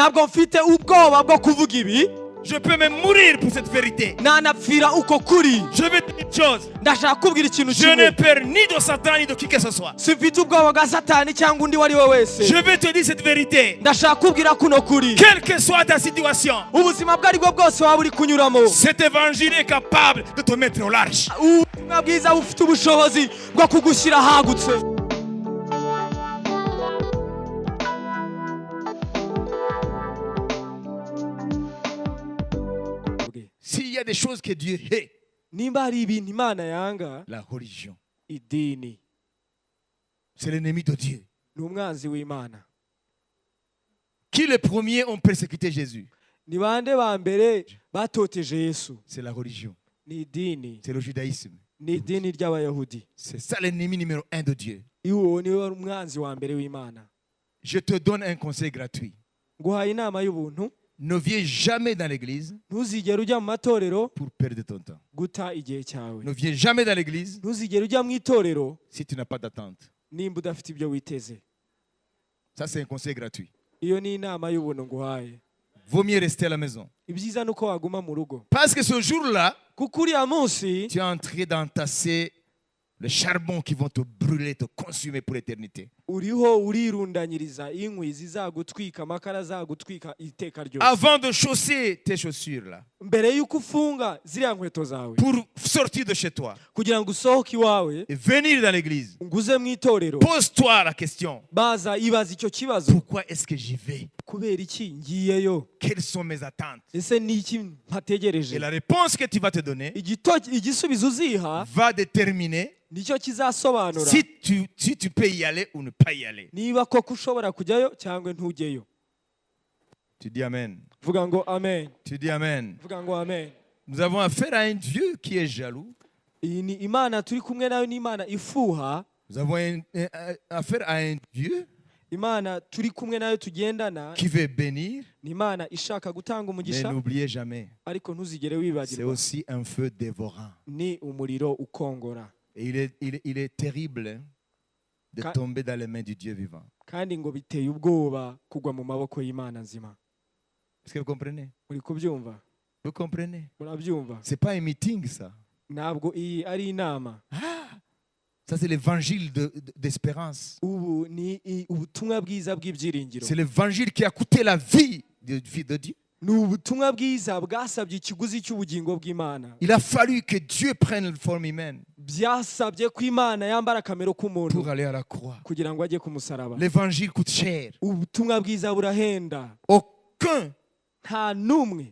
ntabwo mfite ubwoba bwo kuvuga ibi. Je peux même mourir pour cette vérité. nanapfira uko kuri. Je vais te dire une chose. ndashaka kubwira ikintu Je n'ai kimwe. peur ni de Satan ni de qui que ce soit. simfite ubwoba bwa satani cyangwa undi wari we wese. Je vais te dire cette vérité. ndashaka kubwira kuno kuri. Quelle que soit ta situation, ubuzima bwo aribwo bwose waba uri kunyuramo. cet évangile est capable de te mettre au large. ubutumwa bwiza bufite ubushobozi bwo kugushyira ahagutse. S'il y a des choses que Dieu hait, nimba hari ibintu Imana yanga, la religion, idini c'est l'ennemi de Dieu. ni umwanzi w'Imana. Qui les premiers ont persécuté Jésus? ni bande ba mbere batoteje Yesu? C'est la religion, ni idini, c'est le judaïsme. ni idini ry'Abayahudi. C'est ça l'ennemi numéro 1 de Dieu. Uwo niwe wari umwanzi wa mbere w'Imana. Je te donne un conseil gratuit. nguhaye inama y'ubuntu. Ne viens jamais dans l'église ntuzigere ujya mu matorero pour perdre ton temps. guta igihe cyawe. Ne viens jamais dans l'église ntuzigere ujya mu itorero si tu n'as pas d'attente. nimba udafite ibyo witeze. Ça, c'est un conseil gratuit. iyo ni inama y'ubuntu nguhaye. Vaut mieux rester à la maison. ibyiza ni uko waguma mu rugo. Parce que ce jour-là, kuko uriya munsi tu es en train d'entasser le charbon qui vont te brûler, te consumer pour l'éternité. uriho urirundanyiriza inkwi zizagutwika, amakara azagutwika iteka ryose. Avant de chausser tes chaussures là, mbere y'uko ufunga ziriya nkweto zawe pour sortir de chez toi kugira ngo usohoke iwawe et venir dans l'église, nguze mu itorero, pose-toi la question. baza ibaza icyo kibazo. Pourquoi est-ce que j'y vais? kubera iki ngiyeyo? Quelles sont mes attentes? ese ni iki Et mpategereje? la réponse que tu vas te donner igisubizo uziha va déterminer nicyo kizasobanura si tu peux y aller ou ne pas y aller. niba koko ushobora kujyayo cyangwa ntujyeyo. Tu dis Amen. vuga ngo amen. Tu dis Amen. vuga ngo amen. Nous avons affaire à un Dieu qui est jaloux. iyi ni Imana turi kumwe nayo, ni Imana ifuha. Nous avons affaire à un Dieu Imana turi kumwe nayo tugendana, qui veut bénir. ni Imana ishaka gutanga Mais umugisha, n'oubliez jamais, ariko ntuzigere c'est wibagirwa aussi un feu dévorant. ni umuriro ukongora. Et il est terrible hein, de tomber dans les mains du Dieu vivant. kandi ngo biteye ubwoba kugwa mu maboko y'Imana nzima. Est-ce que vous comprenez? muri kubyumva? Vous comprenez? murabyumva? C'est pas un meeting ça. ntabwo iyi ari inama. Ça c'est l'évangile d'espérance. ubu ni ubutumwa bwiza bw'ibyiringiro. C'est l'évangile qui a coûté la vie de Dieu. ni ubutumwa bwiza bwasabye ikiguzi cy'ubugingo bw'Imana. Il a fallu que Dieu prenne la forme humaine byasabye ko Imana yambara akamero k'umuntu pour aller à la croix. kugira ngo ajye ku musaraba. L'évangile coûte cher. ubutumwa bwiza burahenda. Aucun nta n'umwe,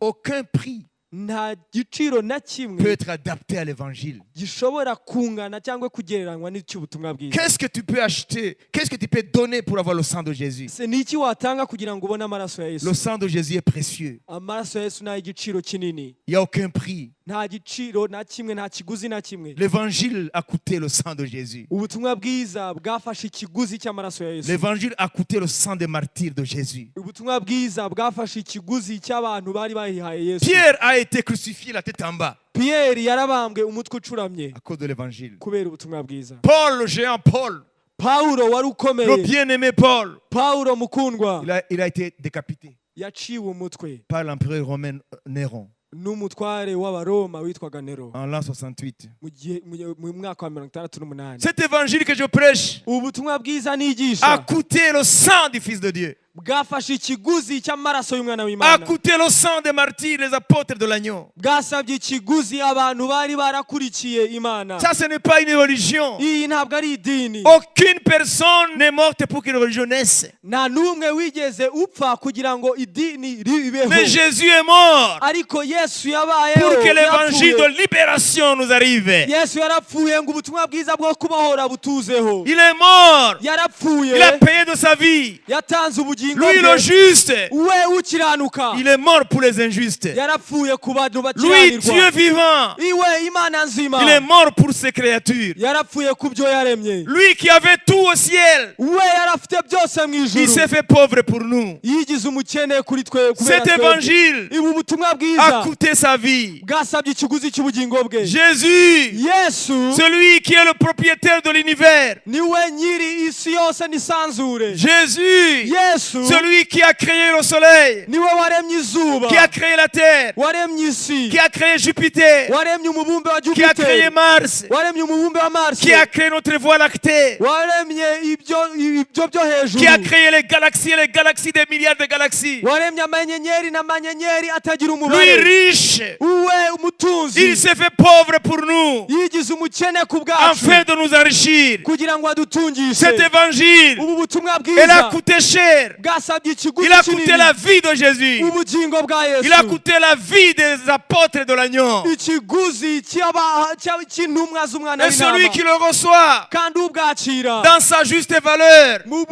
prix nta giciro na peut kimwe être adapté à l'évangile. gishobora kungana cyangwa kugereranywa n'icy'ubutumwa bwiza. Qu'est-ce que tu peux acheter? Qu'est-ce que tu peux donner pour avoir le sang de Jésus? se ni iki watanga kugira ngo ubone amaraso ya Le Yesu? sang de Jésus est précieux. amaraso ya Yesu ni ay'igiciro kinini. Il n'y a aucun prix. nta giciro na kimwe, nta kiguzi na kimwe. L'évangile a coûté le sang de Jésus. ubutumwa bwiza bwafashe ikiguzi cy'amaraso ya Yesu. L'évangile a coûté le sang des martyrs de Jésus. ubutumwa bwiza bwafashe ikiguzi cy'abantu bari bahihaye Yesu. Pierre a été crucifié la tête en bas Pierre yarabambwe umutwe ucuramye à cause de l'évangile. kubera ubutumwa bwiza. Paul, le géant Paul, Paulo wari le ukomeye, bien-aimé Paul, Paulo mukundwa, il a été décapité yaciwe umutwe par l'empereur romain Néron n'umutware w'Abaroma witwaga Nero en l'an 68. mu mwaka wa 68. Cet évangile que je prêche ubutumwa bwiza a nigisha coûté le sang du Fils de Dieu, bwafashe ikiguzi cy'amaraso y'umwana a w'Imana, coûté le sang des martyrs, les apôtres de l'agneau. bwasabye ikiguzi abantu bari barakurikiye Imana. Ça, ce n'est pas une religion. iyi ntabwo ari idini. Aucune personne n'est morte pour qu'une religion naisse. nta n'umwe wigeze upfa kugira ngo idini ribeho, Mais Jésus est mort ariko Yesu yabayeho. pour que l'évangile yarapfuye. de libération nous arrive. Yesu yarapfuye ngo ubutumwa bwiza bwo kubohora butuzeho. Il est mort. yarapfuye, Il a payé de sa vie. yatanze ubugingo Lui, le bwe, juste, we ukiranuka il est mort pour les injustes. yarapfuye ku bantu Lui, Dieu bakiranirwa. vivant, iwe Imana nzima il est mort pour ses créatures. yarapfuye ku byo yaremye. Lui qui avait tout au ciel, we yarafite byose mu il ijuru, s'est fait pauvre pour nous. yigize umukene kuri twe kubera Cet twebwe. évangile ibu butumwa a bwiza coûté sa vie. bwasabye ikiguzi cy'ubugingo bwe. Jésus, Yesu celui qui est le propriétaire de l'univers. niwe nyiri isi yose n'isanzure. Jésus, Yesu yesu celui qui a créé le soleil, niwe waremye izuba, qui a créé la terre, waremye isi, qui a créé Jupiter, waremye umubumbe wa qui a créé Jupiter, Mars, waremye umubumbe wa Mars, qui a créé notre voie lactée, waremye ibyo byo hejuru, qui a créé les galaxies et les galaxies des milliards de galaxies. waremye amanyenyeri n'amanyenyeri atagira Lui umubare, riche, uwe umutunzi il s'est fait pauvre pour nous, yigize umukene ku bwacu afin de nous enrichir. kugira ngo adutungishe. Cet évangile, Ubu butumwa il a bwiza coûté cher. bwasabye ikiguzi Il a coûté la kinini, vie de Jésus. ubugingo bwa Il a yesu, coûté la vie des apôtres de l'agneau. ikiguzi cy'intumwa z'umwana Et celui w'intama, qui le reçoit kandi ubwakira dans sa juste valeur, mu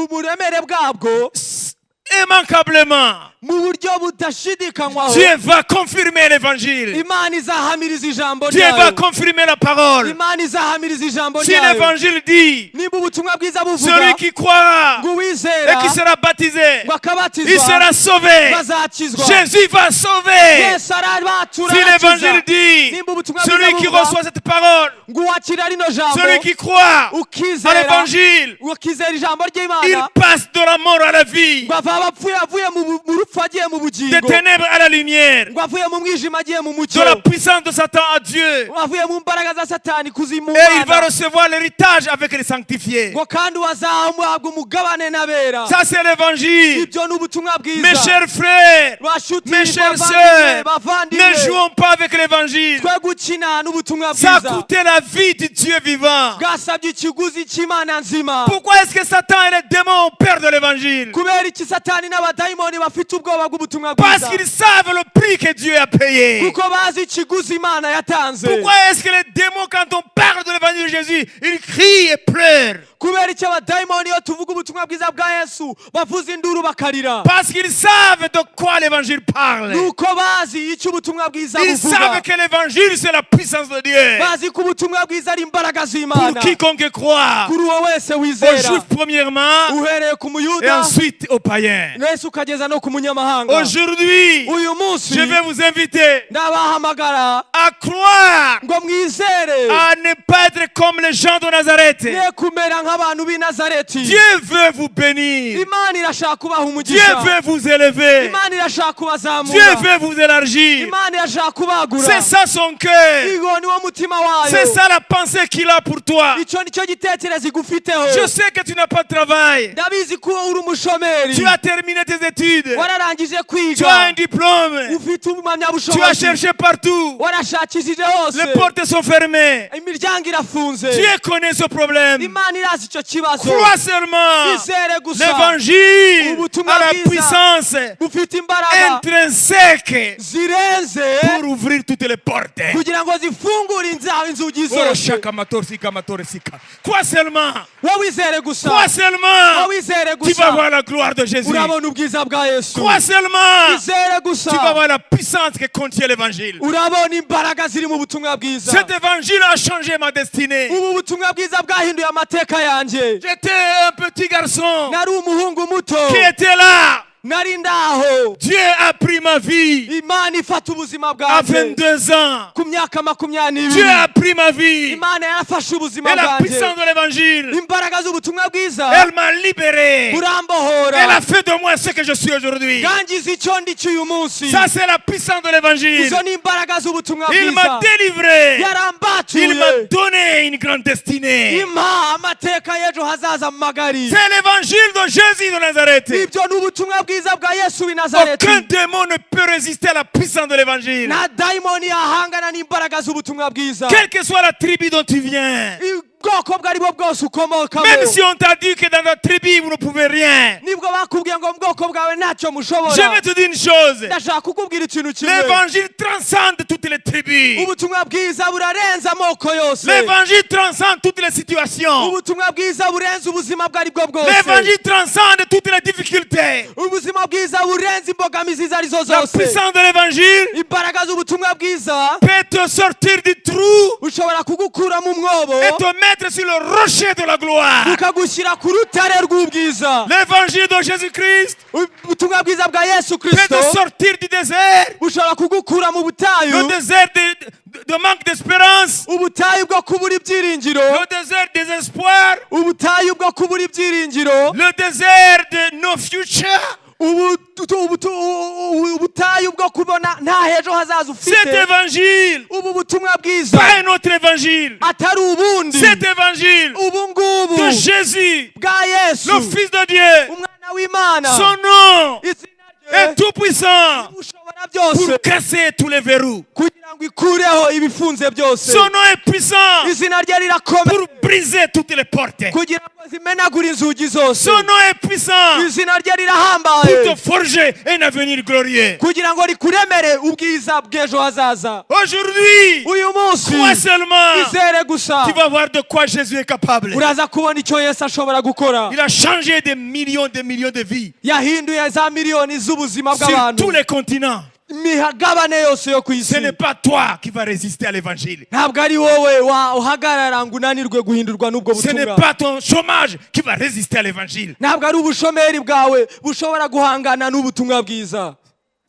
buremere bwabwo, immanquablement, mu buryo budashidikanywaho, Dieu va confirmer l'évangile. imana izahamiriza ijambo Dieu va ryayo, confirmer la parole. imana izahamiriza ijambo Si ryayo. l'évangile dit, Nimba ubutumwa bwiza celui buvuga qui croira ngo et uwizera qui sera baptisé, ngo il akabatizwa sera sauvé. bazakizwa, Jésus va sauver. yesu arabatura Si arakiza. l'évangile dit, Nimba ubutumwa celui bwiza qui buvuga reçoit cette parole, ngo uwakira rino jambo, celui qui croit à ukizera l'évangile, ukizera ijambo il ry'imana, passe de la mort à la vie, ngo ava abapfuye avuye mu rupfu agiye mu des bugingo, ténèbres à la lumière, ngo avuye mu mwijima agiye mu mucyo, de la puissance de Satan à Dieu. ngo avuye mu mbaraga za satani kuzimu Et il va Imana, recevoir l'héritage avec les sanctifiés. ngo kandi wazahabwa umugabane n'abera. Ça, c'est l'évangile. Ibyo ni ubutumwa Mes bwiza, chers frères, bashuti mes chères bavandimwe, sœurs, ne bavandimwe, jouons pas avec l'évangile. twe gukina n'ubutumwa Ça a bwiza coûté la vie du Dieu vivant. bwasabye ikiguzi cy'imana nzima. Pourquoi est-ce que Satan et les démons ont peur de l'évangile? Kubera iki satani n'abadayimoni bafite ubwoba bw'ubutumwa Parce bwiza? qu'ils savent le prix que Dieu a payé. Kuko bazi ikiguzi imana yatanze. Pourquoi est-ce que les démons, quand on parle de l'évangile de Jésus, ils crient et pleurent? Kubera iki abadayimoni iyo tuvuga ubutumwa bwiza bwa yesu bavuza induru bakarira? Parce qu'ils savent de quoi l'évangile parle. Nuko bazi icyo ubutumwa bwiza Ils buvuga, savent que l'évangile, c'est la puissance de Dieu. bazi ko ubutumwa bwiza ari imbaraga Pour z'imana quiconque croit, kuri uwo wese aux wizera, Juifs premièrement, uhereye ku et muyuda ensuite aux païens. wese ukageza no ku munyamahanga. Aujourd'hui, Uyu munsi je vais vous inviter ndabahamagara à croire, ngo mwizere, à ne pas être comme les gens de Nazareth. ne kumera nk'abantu b'i Nazareti. Dieu veut vous bénir. Imana irashaka kubaha Dieu umugisha, veut vous élever. Imana irashaka Dieu kubazamura, veut vous élargir. Imana irashaka kubagura. C'est ça son cœur. Igo niwo mutima C'est wayo, ça la pensée qu'il a pour toi. icyo nicyo gitekerezo igufiteho. Je sais que tu n'as pas de travail. Ndabizi ko uri umushomeri, Tu as terminé tes études. wararangije Tu as un kwiga, ufite ufite Tu as impamyabushobozi, cherché partout. warashakishije hose, Les portes sont fermées. imiryango irafunze. Dieu connaît ce problème. Imana irazi icyo kibazo. Crois seulement. Izere gusa, L'évangile Ubutumwa a la bwiza puissance bufite imbaraga intrinsèque zirenze pour ouvrir toutes les portes. kugira ngo zifungure inzugi Oh, zose. shaka mator, sika mator, sika. Crois seulement. Wowe wizere gusa, Crois seulement. wowe wizere Tu vas gusa, voir la gloire de Jésus. urabona ubwiza bwa Yesu. Crois seulement. Wizere gusa, Tu vas voir la puissance que contient l'évangile. urabona imbaraga ziri mu butumwa bwiza. Cet évangile a changé ma destinée. Ubu butumwa bwiza bwahinduye amateka yanjye. J'étais un petit garçon Nari umuhungu muto, qui était là. nari ndaho, Dieu a pris ma vie Imana ifata ubuzima à bwanjye 22 ans. ku myaka 22. Dieu a pris ma vie. Imana yarafashe ubuzima Et la bwanjye, puissance de l'évangile, imbaraga z'ubutumwa bwiza elle m'a libéré. Elle burambohora, a fait de moi ce que je suis aujourd'hui. yangize icyo ndi cy'uyu munsi. Ça, c'est la puissance de l'évangile. Izo ni imbaraga z'ubutumwa Il m'a bwiza, délivré. Il yarambatuye, m'a donné une grande destinée. impa amateka y'ejo hazaza magari. C'est l'évangile de Jésus de Nazareth. Ibyo ni ubutumwa bwiza bwa Yesu w'i Nazareti. Aucun démon ne peut résister à la puissance de l'évangile. Nta dayimoni yahangana n'imbaraga z'ubutumwa bwiza. Quelle que soit la tribu dont tu viens. Ubwoko bwo ari bwo bwose ukomokamo, Même si on t'a dit que dans ta tribu, vous ne pouvez rien. nibwo bakubwiye ngo mu bwoko bwawe ntacyo Je mushobora, vais te dire une chose. ndashaka kukubwira ikintu kimwe. L'évangile transcende toutes les tribus. Ubutumwa bwiza burarenza amoko yose. L'évangile transcende toutes les situations. Ubutumwa bwiza burenze ubuzima bwo ari bwo bwose. L'évangile transcende toutes les difficultés. Ubuzima bwiza burenze imbogamizi izo arizo La zose. puissance de l'évangile Imbaraga z'ubutumwa bwiza peut te sortir du trou ushobora kugukura mu mwobo et te mettre sur le rocher de la gloire. ukagushyira ku rutare rw'ubwiza. L'évangile de Jésus-Christ Ubutumwa bwiza bwa Yesu peut Kristo te sortir du désert, bushobora kugukura mu le butayu, désert de manque d'espérance, ubutayu bwo kubura ibyiringiro, le désert des espoirs, ubutayu bwo kubura ibyiringiro, le désert de no future. ubutayu bwo kubona nta hejo hazaza Cet ufite. évangile, Ubu butumwa bwiza pas un autre évangile. atari ubundi, Cet évangile ubu ngubu de Jésus, bwa Yesu le Fils de Dieu, umwana w'Imana, son nom izina est rye tout puissant ushobora byose pour casser tous les verrous. kugira ngo ikureho ibifunze byose. Son nom est puissant Izina rye rirakomeye pour briser toutes les portes. kugira ngo zimenagure inzugi zose. Son nom est puissant Izina rye pour rirahambaye te forger un avenir glorieux. kugira ngo rikuremere ubwiza bw'ejo hazaza. Aujourd'hui, Uyu munsi crois seulement, izere gusa tu vas voir de quoi Jésus est capable. uraza kubona icyo Yesu ashobora gukora. Il a changé des millions de vies Yahinduye za miliyoni z'ubuzima sur bw'abantu tous les continents. imihagabane yose yo ku Ce isi. n'est pas toi qui vas résister à l'évangile. Ntabwo ari wowe uhagarara ngo unanirwe guhindurwa n'ubwo Ce n'est butumwa. pas ton chômage qui va résister à l'évangile. Ntabwo ari ubushomeri bwawe bushobora guhangana n'ubutumwa bwiza.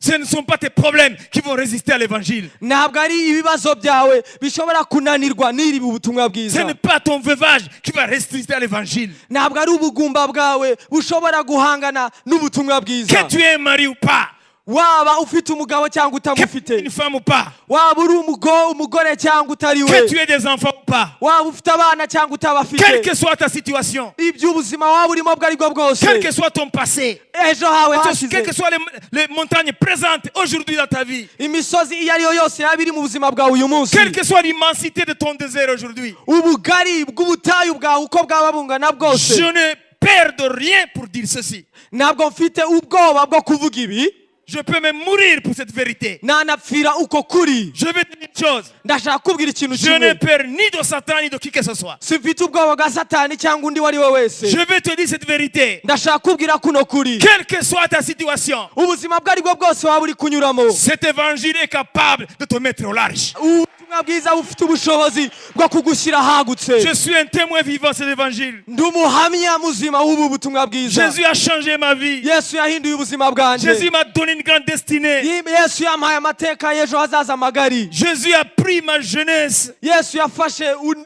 Ce ne sont pas tes problèmes qui vont résister à l'évangile. Ntabwo ari ibibazo byawe bishobora kunanirwa n'iri butumwa Ce bwiza. n'est pas ton veuvage qui va résister à l'évangile. Ntabwo ari ubugumba bwawe bushobora guhangana n'ubutumwa bwiza. Que tu aies un mari ou pas, Waba ufite umugabo cyangwa que tu aies utamufite, une femme ou pas, waba uri umugore cyangwa utari que tu we, aies des enfants ou pas, waba ufite abana cyangwa quelle utabafite, que soit ta situation, iby'ubuzima waba urimo bwo ari bwo bwose, quel que soit ton passé, ejo hawe quelles hashize, que soient les montagnes présentes aujourd'hui dans ta vie, imisozi iyo ari yo yose yaba iri mu buzima bwawe uyu munsi, quelle que soit l'immensité de ton désert aujourd'hui, ubugari bw'ubutayu bwawe uko bwaba bungana bwose, je ne perds de rien pour dire ceci. ntabwo mfite ubwoba bwo kuvuga ibi, Je peux même mourir pour cette vérité. nanapfira uko kuri. Je vais te dire une chose. Ndashaka kubwira ikintu Je n'ai kimwe, peur ni de Satan ni de qui que ce soit. simfite ubwoba bwa Satani cyangwa undi wari we wese. Je vais te dire cette vérité. Ndashaka kubwira kuno kuri, Quelle que soit ta situation, ubuzima bwo ari bwo bwose waba uri kunyuramo, cet évangile est capable de te mettre au large. ubutumwa bwiza bufite ubushobozi bwo kugushyira ahagutse. Je suis un témoin vivant de cet évangile. Ndi umuhamya muzima w'ubu butumwa bwiza. Jésus a changé ma vie. Yesu yahinduye ubuzima bwanjye. Jésus m'a donné une grande destinée. Yesu yampaye amateka y'ejo hazaza magari. Jésus a pris ma jeunesse Yesu yafashe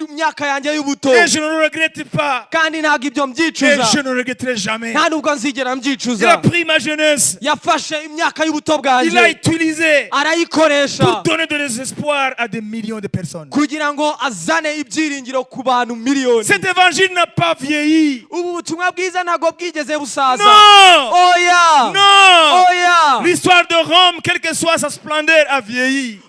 imyaka yanjye y'ubuto, et je ne le regrette pas. kandi ntabwo ibyo Et mbyicuza, je ne le regretterai jamais. nta nubwo nzigera Il a mbyicuza. pris ma jeunesse. Yafashe imyaka y'ubuto Il l'a bwanjye utilisé arayikoresha pour donner de l'espoir à des millions de personnes. kugira ngo azane ibyiringiro ku bantu miliyoni. Cet évangile n'a pas vieilli. Ubu butumwa bwiza ntabwo bwigeze busaza. Non! Oya, Non! oya. L'histoire de Rome, quelle que soit sa splendeur, a vieilli.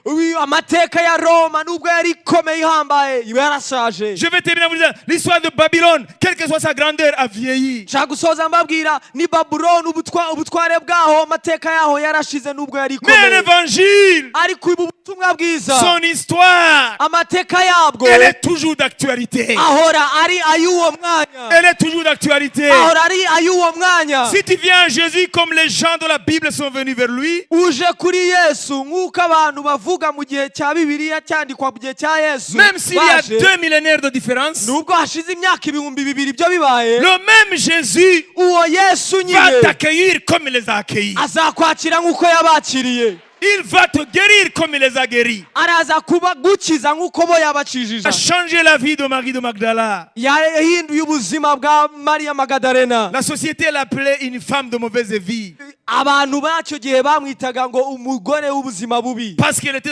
Amateka ya Roma nubwo yari ikomeye ihambaye yarashaje. Je vais terminer en vous disant, l'histoire de Babylone, quelle que soit sa grandeur, a vieilli. Nshaka gusoza mbabwira ni Babuloni, ubutware bwaho amateka yaho yarashize nubwo yari Mais ikomeye. l'évangile, Ariko ubu butumwa bwiza son histoire, amateka yabwo elle est toujours d'actualité. ahora ari ay'uwo mwanya, Elle est toujours d'actualité. ahora ari ay'uwo mwanya. Si tu viens à Jésus comme les gens de la Bible sont venus vers lui, Uje kuri Yesu nk'uko abantu bavuga mu gihe cya Bibiliya cyandikwa mu gihe cya Yesu, même s'il y a baje, 2 millénaires de différence, nubwo hashize imyaka ibihumbi bibiri ibyo bibaye, le même Jésus uwo Yesu va nyine t'accueillir comme il les a accueillis. azakwakira nk'uko yabakiriye, Il va te guérir comme il les a guéris. araza kuba gukiza nk'uko bo Il a yabakijije. changé la vie de Marie de Magdala. Yahinduye ubuzima bwa Mariya Magadarena. La société l'appelait une femme de mauvaise vie Abantu b'icyo gihe bamwitaga ngo umugore w'ubuzima bubi, parce qu'elle était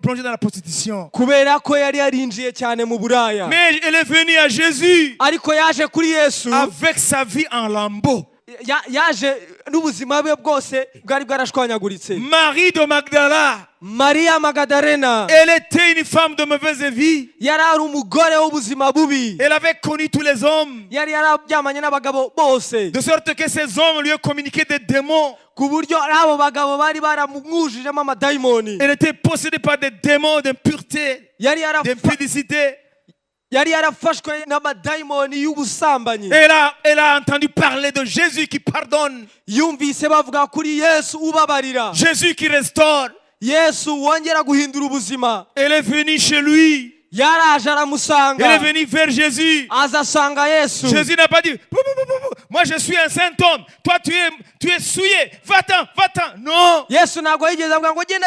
plongée dans la prostitution. kubera ko yari yarinjiye cyane mu buraya. Mais elle est venue à Jésus Ariko yaje kuri Yesu, avec sa vie en lambeaux. yaje n'ubuzima bwe bwose bwari bwarashwanyaguritse. Marie de Magdala, Mariya Magadarena elle était une femme de mauvaise vie. yari ari umugore w'ubuzima bubi, Elle avait connu tous les hommes, yari yarabyamanye n'abagabo bose, de sorte que ces hommes lui ont communiqué des démons. ku buryo abo bagabo bari baramwujujemo amadayimoni. Elle était possédée par des démons d'impureté, Yari d'impudicité. yarafashwe n'amadayimoni y'ubusambanyi. Elle a entendu parler de Jésus qui pardonne, Yumvise bavuga kuri Yesu ubabarira, Jésus qui restaure. Yesu wongera guhindura ubuzima. Elle est venue chez lui. yaraje Il est aramusanga venu vers Jésus. azasanga Yesu. Jésus n'a pas dit, moi je suis un saint homme, toi tu es souillé, va-t'en, va-t'en. Non. Yesu ntabwo yigeze avuga ngo genda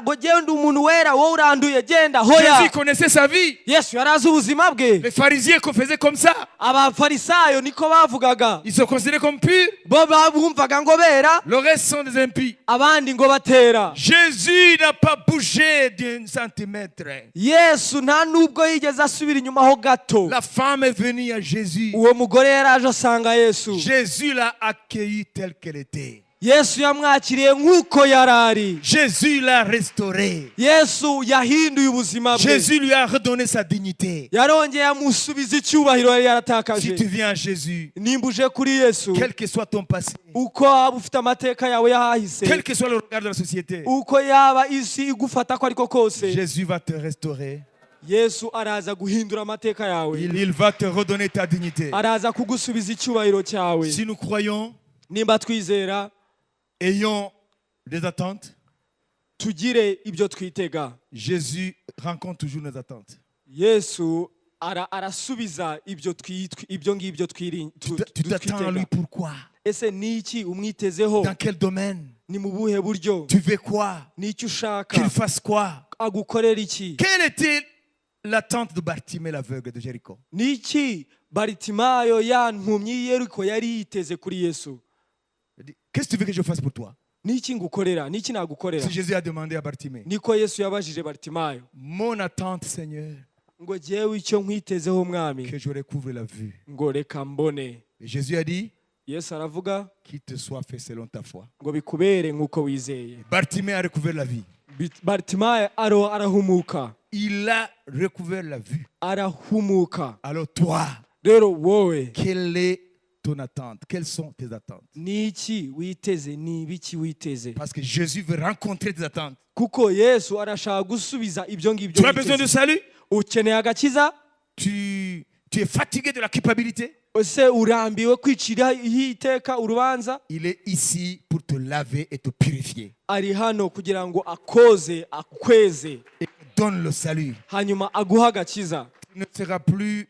ngo genda umuntu wera wowe uranduye genda hoya. Jésus connaissait sa vie. Yesu yari azi ubuzima bwe. Les pharisiens faisaient comme ça. Abafarisayo niko bavugaga. Ils se considéraient comme purs. Bo bumvaga ngo bera, Le reste sont des impies. abandi ngo batera. Jésus n'a pas bougé d'un centimètre. Yesu nta nubwo yigeze asubira inyuma ho gato. La femme est venue à Jésus. Uwo mugore yaraje asanga Yesu. Jésus l'a accueillie telle qu'elle était. Yesu yamwakiriye nk'uko yarari. Jésus l'a restaurée. Yesu yahinduye ubuzima bwe. Jésus lui a redonné sa dignité. yarongeye amusubiza icyubahiro yari Si tu yaratakaje. viens à Jésus, Nimba uje kuri Yesu, quel que soit ton passé, uko waba ufite amateka yawe yahahise, quel que soit le regard de la société, uko yaba isi igufata ko ariko kose, Jésus va te restaurer. Yesu araza guhindura amateka yawe. Il va te redonner ta dignité. Araza kugusubiza icyubahiro cyawe. Si nous croyons, Nimba twizera, ayons des attentes, tugire ibyo twitega. Jésus rencontre toujours nos attentes. Yesu arasubiza ibyo ngibyo Tu t'attends à lui, twitega. pourquoi? Ese niki umwitezeho? Dans quel domaine? Ni mu buhe buryo? Tu veux quoi? Niki ushaka? Qu'il fasse quoi? Agukorera iki? Quelle était l'attente de Bartimée l'aveugle de Jéricho? Niki Baritimayo ya mpumyi Yeriko yari yiteze kuri Yesu? Il dit, qu'est-ce que tu veux que je fasse pour toi? Niki ngukorera? Niki nagukorera? Si Jésus a demandé à Bartimée, Niko Yesu yabajije Baritimayo mon attente, Seigneur, ngo jewe icyo nkwitezeho mwami que je recouvre la vue. ngo reka mbone. Et Jésus a dit, Yesu aravuga qu'il te soit fait selon ta foi. ngo bikubere nk'uko wizeye. Bartimée a recouvert la vie. Baritimayo arahumuka. Il a recouvert la vue. Arahumuka. Alors toi, Rero wowe quelle est ton attente? Quelles sont tes attentes? niki witeze? Ni biki witeze? Parce que Jésus veut rencontrer tes attentes. Kuko Yesu arashaka gusubiza ibyo ngibyo Tu as besoin de witeze. salut? Ukeneye agakiza? Tu es fatigué de la culpabilité? Ese urambiwe kwicira iteka urubanza? Il est ici pour te laver et te purifier. Ari hano kugira ngo akoze akweze Et donne le salut. hanyuma aguha agakiza. Tu ne seras plus,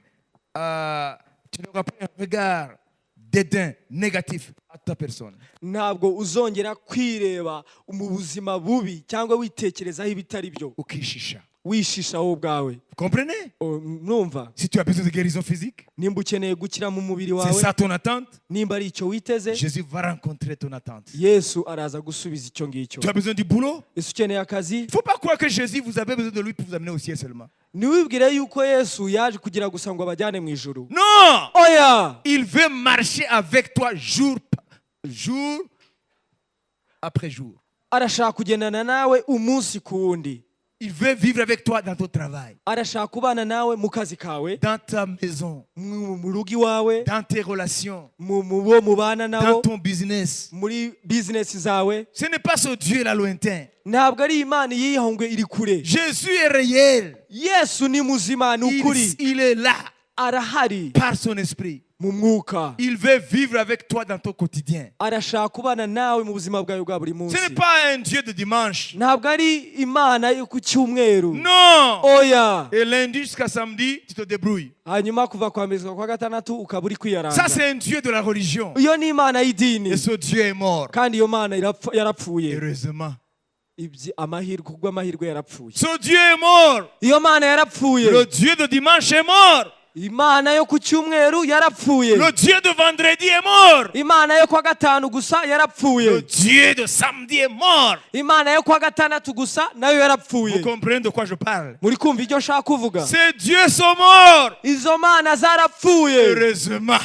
tu n'auras plus un regard dédain négatif à ta personne. Ntabwo uzongera kwireba mu buzima bubi cyangwa witekerezaho ibitari byo, Ukishisha. wishisha wowe ubwawe. Vous comprenez? Numva Si tu as besoin de guérison physique, nimba ukeneye gukira mu mubiri c'est wawe, ça ton attente, nimba ari icyo witeze, Jésus va rencontrer ton attente. Yesu araza gusubiza icyo ngicyo. Tu as besoin du boulot? Ese ukeneye akazi? Il ne faut pas croire que Jésus, vous avez besoin de lui pour vous amener au ciel seulement. Ntiwibwire yuko Yesu yaje kugira gusa ngo abajyane mu ijuru. Non! Oya, Il veut marcher avec toi jour après jour. arashaka kugendana nawe umunsi ku wundi. Il veut vivre avec toi dans ton travail, Arashaka kubana nawe mu kazi kawe, dans ta maison, mu rugo iwawe, dans tes relations, mu bo mubana dans nabo, ton business. muri bizinesi zawe. Ce n'est pas ce Dieu-là lointain. Ntabwo ari Imana yihahungwe iri kure. Jésus est réel. Yesu ni muzima, ni ukuri. Il est là Arahari par son esprit. mu mwuka. Il veut vivre avec toi dans ton quotidien. Arashaka kubana nawe mu buzima bwawe bwa buri munsi. Ce n'est pas un Dieu de dimanche. Ntabwo ari Imana yo ku cyumweru. Non! Oya. Et lundi jusqu'à samedi, tu te débrouilles. Hanyuma kuva kwa mbere kwa gatandatu ukaba uri Ça, kwiyaranza. c'est un Dieu de la religion. Iyo ni Imana y'idini. Et ce Dieu est mort. Kandi iyo Mana yarapfuye. Heureusement. Amahirwe kubw'amahirwe yarapfuye. Ce Dieu est mort. Iyo Mana yarapfuye. Le Dieu de dimanche est mort. Imana yo ku cyumweru yarapfuye. Le Dieu de vendredi est mort. Imana yo kwa gatanu gusa Le yarapfuye. Dieu de samedi est mort. Imana yo kwa gatandatu gusa nayo Vous yarapfuye. comprenez de quoi je parle? Muri kumva ibyo nshaka kuvuga? Ces dieux sont morts. Izo mana zarapfuye Heureusement.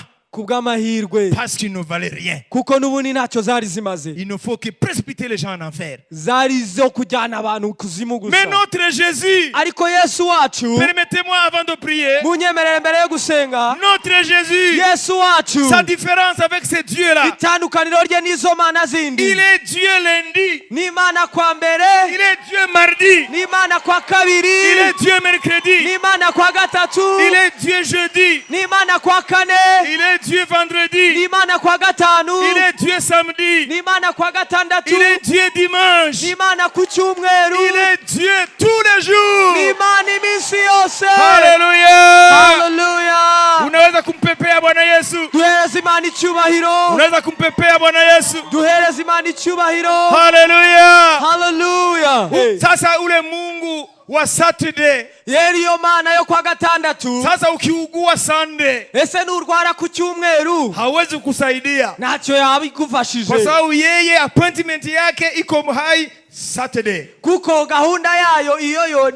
kubw'amahirwe, Parce qu'ils ne valaient rien. kuko n'ubundi ntacyo zari zimaze. Il ne faut que précipiter les gens en enfer. Zari zo kujyana abantu kuzimu gusa. Mais notre Jésus, Ariko Yesu wacu, permettez-moi avant de prier, munyemerere mbere yo gusenga, notre Jésus, Yesu wacu sa différence avec ces dieux-là, itandukaniro rye n'izo mana zindi. il est Dieu lundi, N'Imana kwa mbere, il est Dieu mardi, n'Imana kwa il kabiri, est Dieu mercredi, n'Imana kwa gatatu, il est Dieu jeudi, n'Imana kwa kane, il est Dieu vendredi, n'Imana kwa gatanu, il est Dieu samedi, n'Imana kwa gatandatu, il est Dieu dimanche, n'Imana ku cyumweru, il est Dieu tous les jours. n'Imana iminsi yose. byose. Hallelujah. Hallelujah. Unaweza kumpepea Bwana Yesu. Duhereze Imana icyubahiro. Unaweza kumpepea Bwana Yesu. Duhereze Imana icyubahiro. Hallelujah. Hallelujah. Sasa ule Mungu wa Saturday. Yeri yo Mana yo kwa gatandatu. Sasa ukiugua Sunday. Ese nurwara ku cyumweru. Hawezi kusaidia. Ntacyo yabigufashije. Kwa sababu yeye appointment yake iko hai Saturday. Kuko gahunda yayo iyo yo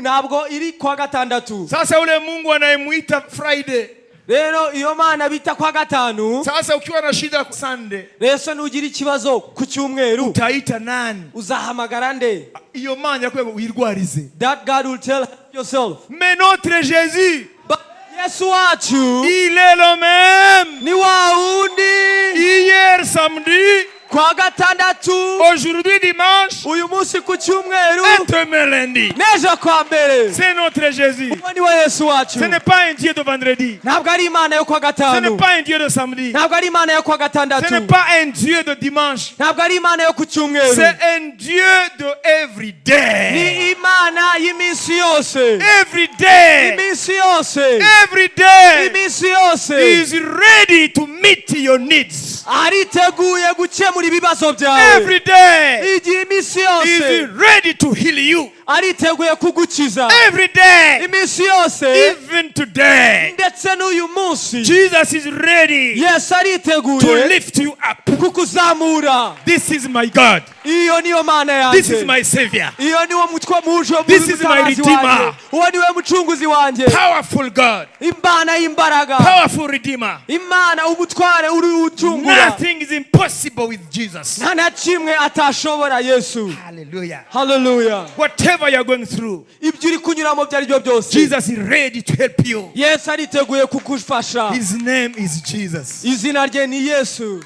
ntabwo iri kwa gatandatu. Sasa ule Mungu anayemuita Friday. Rero iyo Mana bita kwa gatanu. Sasa ukiwa na shida Sunday. Rese nugira ikibazo ku cyumweru. Utaita nani? Uzahamagara nde? Iyo Mana yakwe wirwarize. That God will tell yourself. Mais notre Jésus. Yesu wacu. Il est le même. Ni wa undi. Hier samedi. Kwa gatandatu. Aujourd'hui dimanche. Uyu munsi ku cyumweru. Et demain lundi. Nejo kwa mbere. C'est notre Jésus. Ni wa Yesu wacu. Ce n'est pas un Dieu de vendredi. Ntabwo ari Imana yo kwa gatanu. Ce n'est pas un Dieu de samedi. Ntabwo ari Imana yo kwa gatandatu. Ce n'est pas un Dieu de dimanche. Ntabwo ari Imana yo ku cyumweru. C'est un Dieu de every day. Ni Imana y'iminsi yose. Every day. Iminsi yose. Every day. Iminsi yose. He is ready to meet your needs. Ariteguye gukemura ibibazo byawe. Every day. Igihe iminsi He yose. is ready to heal you. Ariteguye kugukiza. Every day. Iminsi yose. Even today. Ndetse n'uyu munsi. Jesus is ready Yesu to ariteguye lift you up. kukuzamura. This is my God. Iyo niyo Mana yanjye. This is my Savior. Iyo niwo mutwe muje This is my Redeemer. uwo niwe mucunguzi wanjye. Powerful God. Imana y'imbaraga. Powerful Redeemer. Imana ubutware uri ucungura. Nothing is impossible with Jesus. Nta na kimwe atashobora Yesu. Hallelujah. Hallelujah. Whatever you're going through, Ibyo uri kunyuramo byari byo byose. Jesus is ready to help you. Yesu ariteguye kugufasha. His name is Jesus. Izina rye ni Yesu.